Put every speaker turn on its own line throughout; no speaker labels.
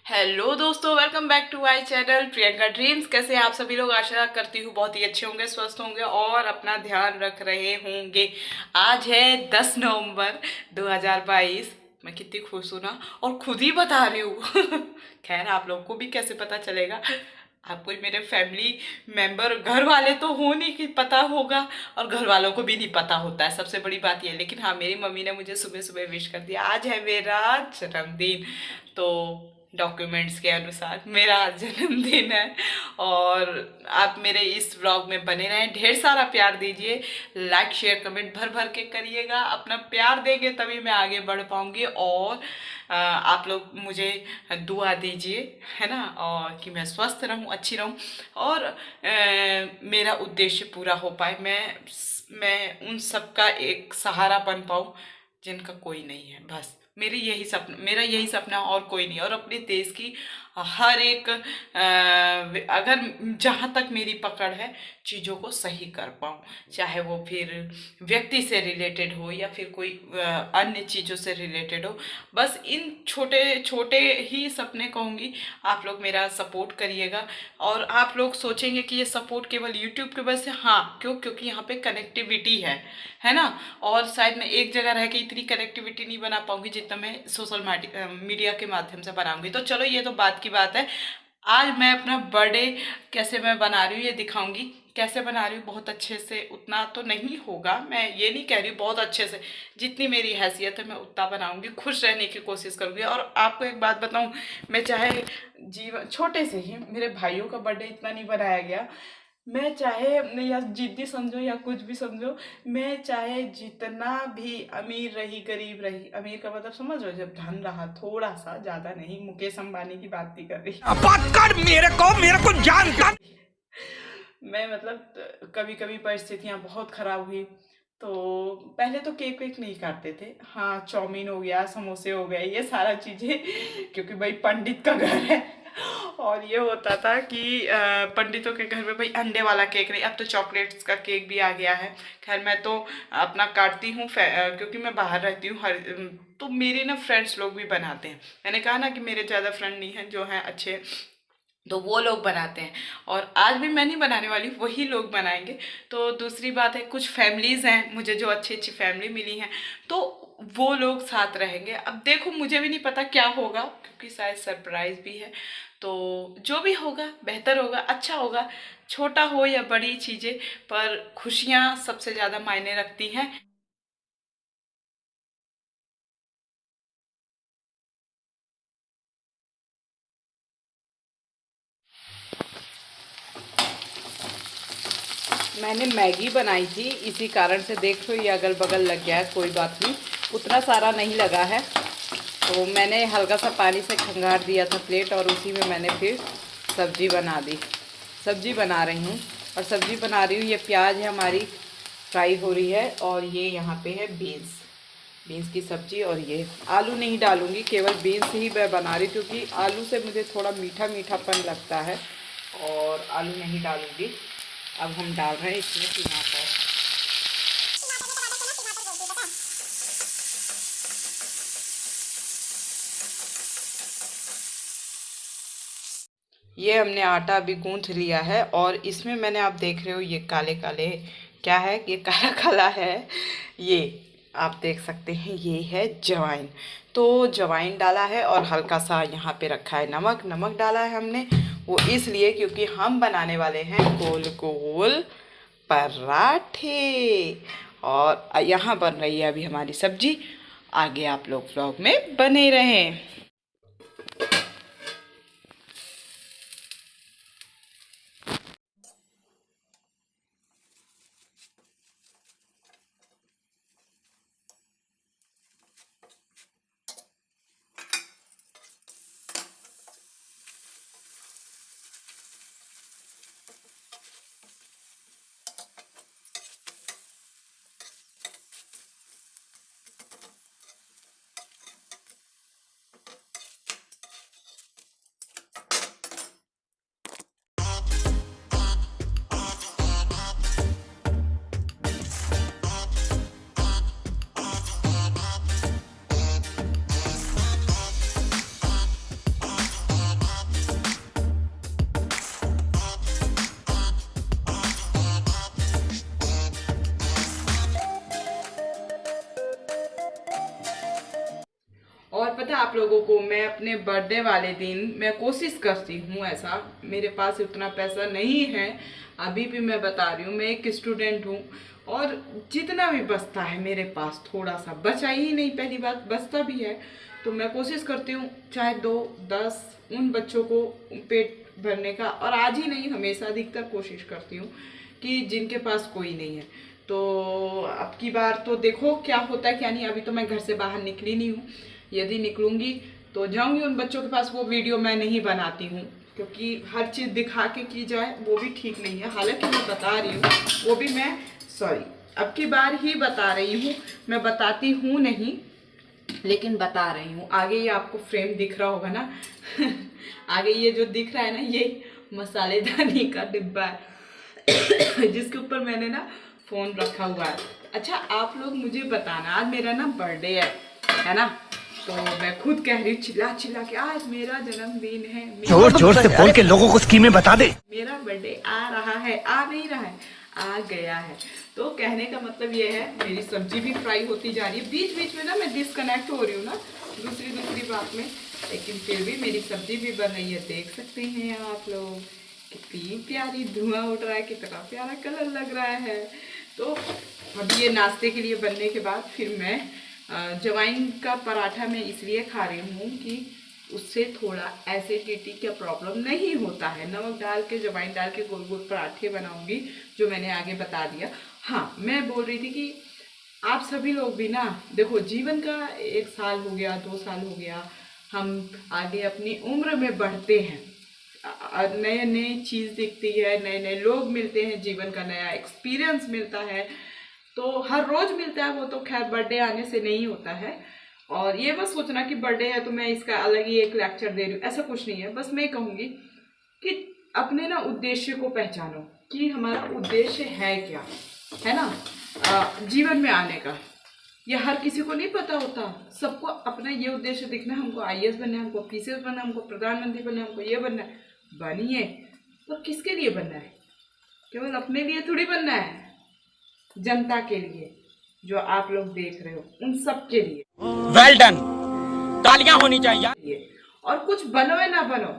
Hello दोस्तों, welcome back to my channel Priyanka dreams. कैसे हैं आप सभी लोग? आशा करती हूँ बहुत ही अच्छे होंगे, स्वस्थ होंगे और अपना ध्यान रख रहे होंगे। आज है 10 नवंबर 2022। मैं कितनी खुश हूँ ना, और खुद ही बता रही हूँ। खैर, आप लोगों को भी कैसे पता चलेगा? आप कोई मेरे फैमिली मेंबर, घर वाले तो हो नहीं कि पता होगा, और घर वालों को भी नहीं पता होता है, सबसे बड़ी बात ये। लेकिन हाँ, मेरी मम्मी ने मुझे सुबह सुबह विश कर दिया, आज है मेरा जन्मदिन। तो डॉक्यूमेंट्स के अनुसार मेरा आज जन्मदिन है। और आप मेरे इस व्लॉग में बने रहें, ढेर सारा प्यार दीजिए, लाइक शेयर कमेंट भर भर के करिएगा। अपना प्यार देंगे तभी मैं आगे बढ़ पाऊंगी। और आप लोग मुझे दुआ दीजिए, है ना, और कि मैं स्वस्थ रहूं, अच्छी रहूं, और मेरा उद्देश्य पूरा हो पाए। मैं उन सबका एक सहारा बन पाऊं जिनका कोई नहीं है। बस मेरा यही सपना, और कोई नहीं। और अपने देश की हर एक अगर जहाँ तक मेरी पकड़ है, चीज़ों को सही कर पाऊँ, चाहे वो फिर व्यक्ति से रिलेटेड हो या फिर कोई अन्य चीज़ों से रिलेटेड हो। बस इन छोटे छोटे ही सपने कहूँगी। आप लोग मेरा सपोर्ट करिएगा। और आप लोग सोचेंगे कि ये सपोर्ट केवल यूट्यूब की वजह से, हाँ, क्योंकि यहाँ पे कनेक्टिविटी है ना। और शायद मैं एक जगह रह के इतनी कनेक्टिविटी नहीं बना पाऊंगी जितना मैं सोशल मीडिया के माध्यम से बनाऊंगी। तो चलो, ये तो बात की बात है। आज मैं अपना बर्थडे कैसे मैं बना रही हूँ ये दिखाऊंगी। कैसे बना रही हूँ, बहुत अच्छे से, उतना तो नहीं होगा, मैं ये नहीं कह रही हूँ बहुत अच्छे से, जितनी मेरी हैसियत है मैं उतना बनाऊंगी, खुश रहने की कोशिश करूंगी। और आपको एक बात बताऊं, मैं चाहे जीवन छोटे से ही, मेरे भाइयों का बर्थडे इतना नहीं बनाया गया। मैं चाहे, या जिद्दी समझो या कुछ भी समझो, मैं चाहे जितना भी अमीर रही गरीब रही, अमीर का मतलब समझ लो जब धन रहा थोड़ा सा, ज्यादा नहीं, मुकेश अंबानी की बात नहीं कर रही। बात कर, मेरे को जानता। मैं मतलब कभी कभी परिस्थितियां बहुत खराब हुई, तो पहले तो केक वेक नहीं काटते थे। हाँ, चाउमीन हो गया, समोसे हो गए, ये सारा चीजें, क्योंकि भाई पंडित का घर है। और ये होता था कि पंडितों के घर में भाई अंडे वाला केक नहीं, अब तो चॉकलेट्स का केक भी आ गया है। खैर, मैं तो अपना काटती हूँ, क्योंकि मैं बाहर रहती हूँ। तो मेरे ना फ्रेंड्स लोग भी बनाते हैं। मैंने कहा ना कि मेरे ज़्यादा फ्रेंड नहीं हैं, जो हैं अच्छे, तो वो लोग बनाते हैं। और आज भी मैं नहीं बनाने वाली, वही लोग बनाएंगे। तो दूसरी बात है, कुछ फैमिलीज़ हैं मुझे, जो अच्छी अच्छी फैमिली मिली हैं, तो वो लोग साथ रहेंगे। अब देखो, मुझे भी नहीं पता क्या होगा, क्योंकि शायद सरप्राइज भी है। तो जो भी होगा बेहतर होगा, अच्छा होगा, छोटा हो या बड़ी चीज़ें, पर खुशियाँ सबसे ज़्यादा मायने रखती हैं। मैंने मैगी बनाई थी, इसी कारण से देख लो ये अगल बगल लग गया है, कोई बात नहीं, उतना सारा नहीं लगा है। तो मैंने हल्का सा पानी से खंगार दिया था प्लेट, और उसी में मैंने फिर सब्जी बना दी। सब्जी बना रही हूँ, और सब्जी बना रही हूँ, ये प्याज है हमारी, फ्राई हो रही है, और ये यहाँ पे है बीन्स, बीन्स की सब्जी। और ये आलू नहीं डालूँगी, केवल बीन्स ही मैं बना रही, क्योंकि आलू से मुझे थोड़ा मीठा मीठापन लगता है, और आलू नहीं डालूँगी। अब हम डाल रहे हैं इसमें टमाटर। ये हमने आटा अभी गूंथ लिया है, और इसमें मैंने, आप देख रहे हो ये काले काले, क्या है ये, काला काला है ये, आप देख सकते हैं, ये है जवाइन। तो जवाइन डाला है, और हल्का सा यहाँ पे रखा है नमक। नमक डाला है हमने, वो इसलिए क्योंकि हम बनाने वाले हैं गोल गोल पराठे। और यहाँ बन रही है अभी हमारी सब्जी। आगे आप लोग व्लॉग में बने रहें। आप लोगों को मैं अपने बर्थडे वाले दिन मैं कोशिश करती हूँ, ऐसा मेरे पास उतना पैसा नहीं है, अभी भी मैं बता रही हूँ, मैं एक स्टूडेंट हूँ और जितना भी बचता है मेरे पास, थोड़ा सा बचा ही नहीं, पहली बात बचता भी है तो मैं कोशिश करती हूँ चाहे 2-10 उन बच्चों को पेट भरने का, और आज ही नहीं हमेशा अधिकतर कोशिश करती हूँ कि जिनके पास कोई नहीं है। तो अब की बार तो देखो क्या होता है क्या नहीं, अभी तो मैं घर से बाहर निकली नहीं हूँ, यदि निकलूँगी तो जाऊँगी उन बच्चों के पास। वो वीडियो मैं नहीं बनाती हूँ क्योंकि हर चीज़ दिखा के की जाए वो भी ठीक नहीं है, हालांकि मैं बता रही हूँ, वो भी मैं अब की बार ही बता रही हूँ, मैं बताती हूँ नहीं लेकिन बता रही हूँ। आगे ये आपको फ्रेम दिख रहा होगा ना आगे ये जो दिख रहा है ना, ये मसालेदानी का डिब्बा है जिसके ऊपर मैंने ना फोन रखा हुआ है। अच्छा आप लोग मुझे बताना, आज मेरा ना बर्थडे है ना, तो मैं खुद कह रही हूँ चिल्ला चिल्ला के आज मेरा जन्मदिन है,
जोर जोर से बोल के लोगों को स्कीमें बता दे।
मेरा बर्थडे आ रहा है, आ नहीं रहा है, आ गया है। तो कहने का मतलब ये है, मेरी सब्जी भी फ्राई होती जा रही है, बीच बीच में ना मैं डिस्कनेक्ट हो रही हूँ ना दूसरी बात में, लेकिन फिर भी मेरी सब्जी भी बन रही है। देख सकते हैं आप लोग कितनी प्यारी धुआं उठ रहा है, कितना प्यारा कलर लग रहा है। तो अब ये नाश्ते के लिए बनने के बाद फिर मैं जवाइन का पराठा मैं इसलिए खा रही हूँ कि उससे थोड़ा एसिडिटी का प्रॉब्लम नहीं होता है। नमक डाल के जवाइन डाल के गोल गोल पराठे बनाऊंगी, जो मैंने आगे बता दिया। हाँ मैं बोल रही थी कि आप सभी लोग भी ना देखो, जीवन का 1 साल हो गया, 2 साल हो गया, हम आगे अपनी उम्र में बढ़ते हैं, नए नए चीज़ दिखती है, नए नए लोग मिलते हैं, जीवन का नया एक्सपीरियंस मिलता है, तो हर रोज़ मिलता है। वो तो खैर बर्थडे आने से नहीं होता है। और ये बस सोचना कि बर्थडे है तो मैं इसका अलग ही एक लेक्चर दे रही हूँ, ऐसा कुछ नहीं है। बस मैं कहूँगी कि अपने ना उद्देश्य को पहचानो कि हमारा उद्देश्य है क्या, है ना, जीवन में आने का। ये हर किसी को नहीं पता होता, सबको अपना ये उद्देश्य दिखना है, हमको IAS बनना है, हमको PCS बनना है, हमको प्रधानमंत्री बनना है, हमको ये बनना है। बनिए, तो किसके लिए बनना है? केवल अपने लिए थोड़ी बनना है, जनता के लिए, जो आप लोग देख रहे हो उन सब के लिए।
वेल डन, तालियां होनी चाहिए।
और कुछ बनो या ना बनो,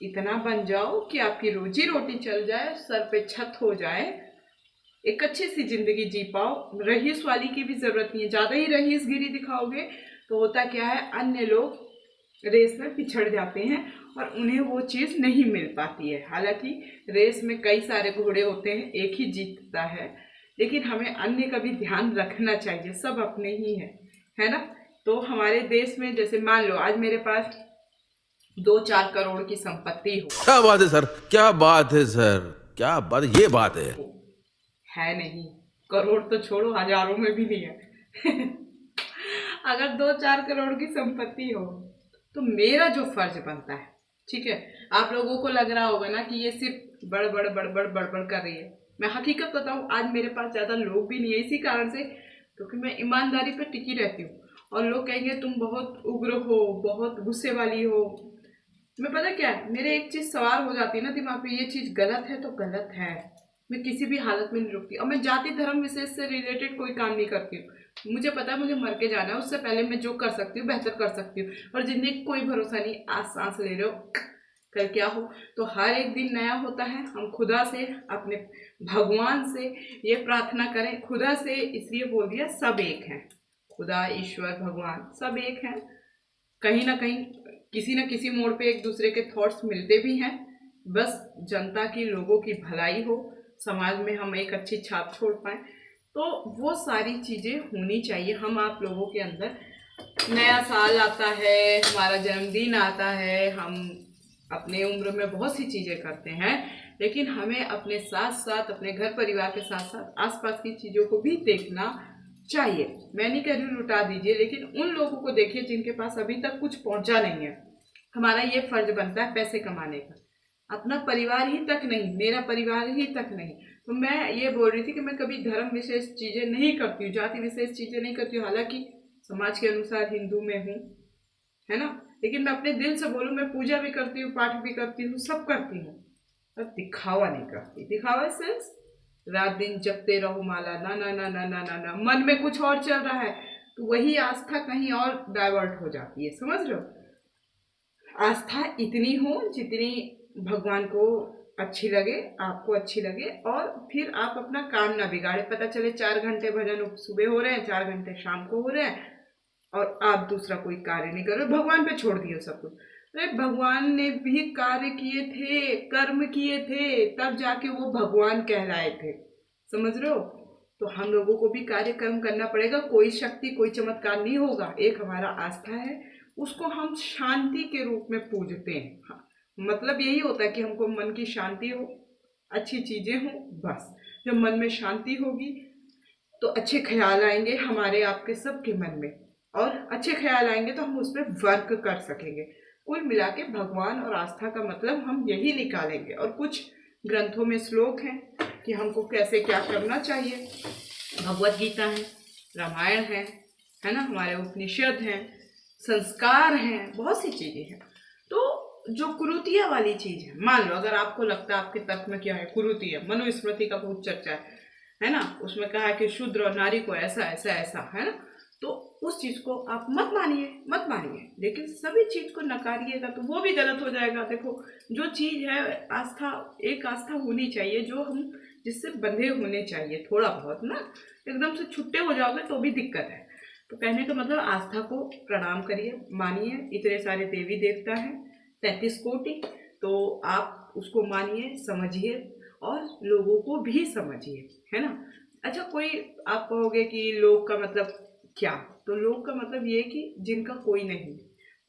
इतना बन जाओ कि आपकी रोजी रोटी चल जाए, सर पे छत हो जाए, एक अच्छी सी जिंदगी जी पाओ। रईस वाली की भी जरूरत नहीं है, ज्यादा ही रईसगिरी दिखाओगे तो होता क्या है, अन्य लोग रेस में पिछड़ जाते हैं और उन्हें वो चीज नहीं मिल पाती है। हालांकि रेस में कई सारे घोड़े होते हैं, एक ही जीतता है, लेकिन हमें अन्य का भी ध्यान रखना चाहिए, सब अपने ही है ना। तो हमारे देश में जैसे मान लो आज मेरे पास 2-4 करोड़ की संपत्ति हो,
क्या बात है सर, क्या बात है सर, क्या बात, ये बात
है नहीं, करोड़ तो छोड़ो, हजारों में भी नहीं है अगर 2-4 करोड़ की संपत्ति हो तो मेरा जो फर्ज बनता है, ठीक है, आप लोगों को लग रहा होगा ना कि ये सिर्फ बड़बड़ कर रही है। मैं हकीकत बताऊं, आज मेरे पास ज्यादा लोग भी नहीं है, इसी कारण से क्योंकि मैं ईमानदारी पे टिकी रहती हूँ। और लोग कहेंगे तुम बहुत उग्र हो, बहुत गुस्से वाली हो। मैं पता क्या है, मेरे एक चीज सवार हो जाती है ना दिमाग पे, ये चीज गलत है तो गलत है, मैं किसी भी हालत में नहीं रुकती। और मैं जाति धर्म विशेष से रिलेटेड कोई काम नहीं करती हूँ। मुझे पता है मुझे मर के जाना है, उससे पहले मैं जो कर सकती हूँ बेहतर कर सकती हूँ। और जिंदगी कोई भरोसा नहीं, आज सांस ले रहे हो कल क्या हो, तो हर एक दिन नया होता है। हम खुदा से, अपने भगवान से ये प्रार्थना करें, खुदा से इसलिए बोल दिया सब एक हैं, खुदा ईश्वर भगवान सब एक हैं। कहीं ना कहीं किसी न किसी मोड़ पे एक दूसरे के थॉट्स मिलते भी हैं। बस जनता की, लोगों की भलाई हो, समाज में हम एक अच्छी छाप छोड़ पाए, तो वो सारी चीज़ें होनी चाहिए। हम आप लोगों के अंदर नया साल आता है, हमारा जन्मदिन आता है, हम अपने उम्र में बहुत सी चीज़ें करते हैं, लेकिन हमें अपने साथ साथ, अपने घर परिवार के साथ साथ आसपास की चीज़ों को भी देखना चाहिए। मैं नहीं कह रही लुटा दीजिए, लेकिन उन लोगों को देखिए जिनके पास अभी तक कुछ पहुंचा नहीं है। हमारा ये फर्ज बनता है पैसे कमाने का, अपना परिवार ही तक नहीं, मेरा परिवार ही तक नहीं। तो मैं ये बोल रही थी कि मैं कभी धर्म विशेष चीज़ें नहीं करती हूँ, जाति विशेष चीज़ें नहीं करती हूँ। हालांकि समाज के अनुसार हिंदू में हूँ, है ना, लेकिन मैं अपने दिल से बोलूँ, मैं पूजा भी करती हूँ, पाठ भी करती हूँ, सब करती हूँ, पर दिखावा नहीं करती। दिखावा सेंस रात दिन जपते रहो माला, ना ना ना ना ना ना ना, मन में कुछ और चल रहा है तो वही आस्था कहीं और डाइवर्ट हो जाती है, समझ रहे हो। आस्था इतनी हो जितनी भगवान को अच्छी लगे, आपको अच्छी लगे, और फिर आप अपना काम ना बिगाड़े। पता चले 4 घंटे भजन सुबह हो रहे हैं, 4 घंटे शाम को हो रहे हैं और आप दूसरा कोई कार्य नहीं कर रहे, भगवान पे छोड़ दिए सब कुछ। अरे भगवान ने भी कार्य किए थे, कर्म किए थे, तब जाके वो भगवान कहलाए थे, समझ रहे हो? तो हम लोगों को भी कार्य कर्म करना पड़ेगा। कोई शक्ति कोई चमत्कार नहीं होगा, एक हमारा आस्था है, उसको हम शांति के रूप में पूजते हैं। हाँ, मतलब यही होता है कि हमको मन की शांति हो, अच्छी चीजें हो, बस। जब मन में शांति होगी तो अच्छे ख्याल आएंगे हमारे आपके सबके मन में, और अच्छे ख्याल आएंगे तो हम उस पर वर्क कर सकेंगे। कुल मिला के भगवान और आस्था का मतलब हम यही निकालेंगे। और कुछ ग्रंथों में श्लोक हैं कि हमको कैसे क्या करना चाहिए। भगवत गीता है, रामायण है ना, हमारे उपनिषद हैं, संस्कार हैं, बहुत सी चीजें हैं। तो जो कुरीतिया वाली चीज है, मान लो अगर आपको लगता है आपके तर्क में क्या है, कुरीति है, मनुस्मृति का बहुत चर्चा है ना, उसमें कहा है कि शूद्र और नारी को ऐसा ऐसा ऐसा, है ना, तो उस चीज को आप मत मानिए, लेकिन सभी चीज को नकारिएगा तो वो भी गलत हो जाएगा। देखो, जो चीज है आस्था, एक आस्था होनी चाहिए जो हम जिससे बंधे होने चाहिए, थोड़ा बहुत ना, एकदम से छुट्टे हो जाओगे तो भी दिक्कत है। तो कहने का मतलब आस्था को प्रणाम करिए, मानिए। इतने सारे देवी देवता हैं, 33 कोटि, तो आप उसको मानिए, समझिए और लोगों को भी समझिए, है ना। अच्छा, कोई आप कहोगे कि लोग का मतलब क्या, तो लोग का मतलब ये कि जिनका कोई नहीं,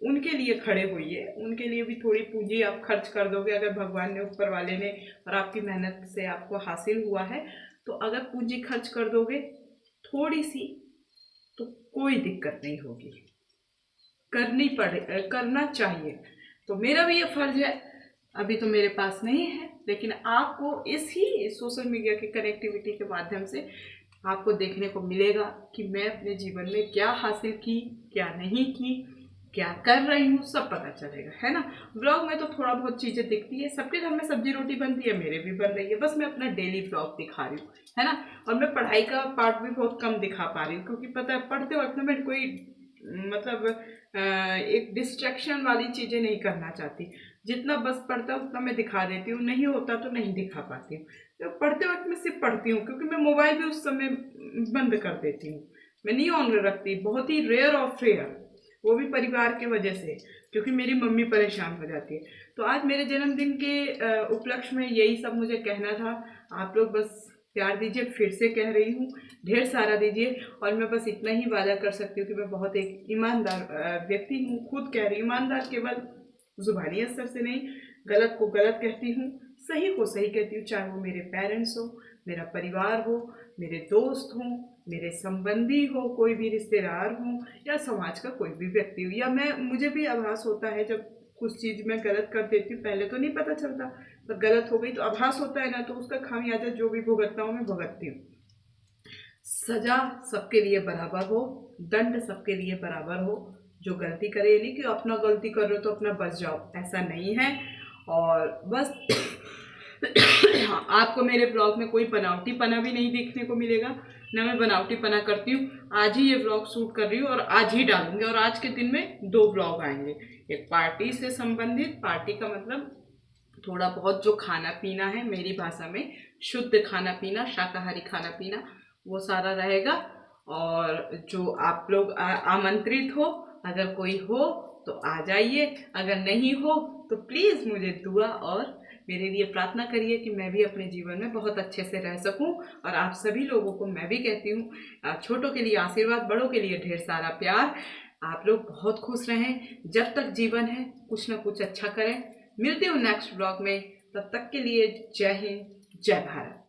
उनके लिए खड़े होइए, उनके लिए भी थोड़ी पूंजी आप खर्च कर दोगे। अगर भगवान ने, ऊपर वाले ने, और आपकी मेहनत से आपको हासिल हुआ है, तो अगर पूंजी खर्च कर दोगे थोड़ी सी, तो कोई दिक्कत नहीं होगी, करना चाहिए। तो मेरा भी ये फर्ज है, अभी तो मेरे पास नहीं है, लेकिन आपको इसी सोशल मीडिया की कनेक्टिविटी के माध्यम से आपको देखने को मिलेगा कि मैं अपने जीवन में क्या हासिल की, क्या नहीं की, क्या कर रही हूँ, सब पता चलेगा, है ना। ब्लॉग में तो थोड़ा बहुत चीज़ें दिखती है, सबके घर में सब्जी रोटी बनती है, मेरे भी बन रही है, बस मैं अपना डेली ब्लॉग दिखा रही हूँ, है ना। और मैं पढ़ाई का पार्ट भी बहुत कम दिखा पा रही हूँ, क्योंकि पता है पढ़ते वक्त में मैं कोई मतलब एक डिस्ट्रैक्शन वाली चीज़ें नहीं करना चाहती। जितना बस पढ़ता उतना मैं दिखा देती हूँ, नहीं होता तो नहीं दिखा पाती हूँ। तो पढ़ते वक्त मैं सिर्फ पढ़ती हूँ, क्योंकि मैं मोबाइल भी उस समय बंद कर देती हूँ, मैं नहीं ऑन रखती, बहुत ही रेयर ऑफ रेयर, वो भी परिवार के वजह से, क्योंकि मेरी मम्मी परेशान हो जाती है। तो आज मेरे जन्मदिन के उपलक्ष्य में यही सब मुझे कहना था। आप लोग बस प्यार दीजिए, फिर से कह रही हूँ, ढेर सारा दीजिए। और मैं बस इतना ही वादा कर सकती हूँ कि मैं बहुत एक ईमानदार व्यक्ति हूँ, खुद कह रही हूँ, ईमानदार केवल जुबानी असर से नहीं, गलत को गलत कहती हूँ, सही को सही कहती हूँ, चाहे वो मेरे पेरेंट्स हो, मेरा परिवार हो, मेरे दोस्त हों, मेरे संबंधी हो, कोई भी रिश्तेदार हो, या समाज का कोई भी व्यक्ति हो, या मुझे भी आभास होता है जब कुछ चीज़ मैं गलत कर देती हूँ, पहले तो नहीं पता चलता, पर गलत हो गई तो आभास होता है ना, तो उसका खामियाजा जो भी भुगतना हो मैं भुगतती हूँ। सजा सबके लिए बराबर हो, दंड सबके लिए बराबर हो। जो गलती करे, ये नहीं कि अपना गलती कर रहे हो तो अपना बच जाओ, ऐसा नहीं है। और बस हाँ, आपको मेरे ब्लॉग में कोई बनावटी पना भी नहीं देखने को मिलेगा, ना मैं बनावटी पना करती हूँ। आज ही ये ब्लॉग शूट कर रही हूँ और आज ही डालूंगी, और आज के दिन में 2 ब्लॉग आएंगे। एक पार्टी से संबंधित, पार्टी का मतलब थोड़ा बहुत जो खाना पीना है, मेरी भाषा में शुद्ध खाना पीना, शाकाहारी खाना पीना, वो सारा रहेगा। और जो आप लोग आमंत्रित हो, अगर कोई हो तो आ जाइए, अगर नहीं हो तो प्लीज़ मुझे दुआ और मेरे लिए प्रार्थना करिए कि मैं भी अपने जीवन में बहुत अच्छे से रह सकूं। और आप सभी लोगों को मैं भी कहती हूँ, छोटों के लिए आशीर्वाद, बड़ों के लिए ढेर सारा प्यार। आप लोग बहुत खुश रहें, जब तक जीवन है कुछ ना कुछ अच्छा करें। मिलती हूँ नेक्स्ट ब्लॉग में, तब तक के लिए जय हिंद, जय भारत।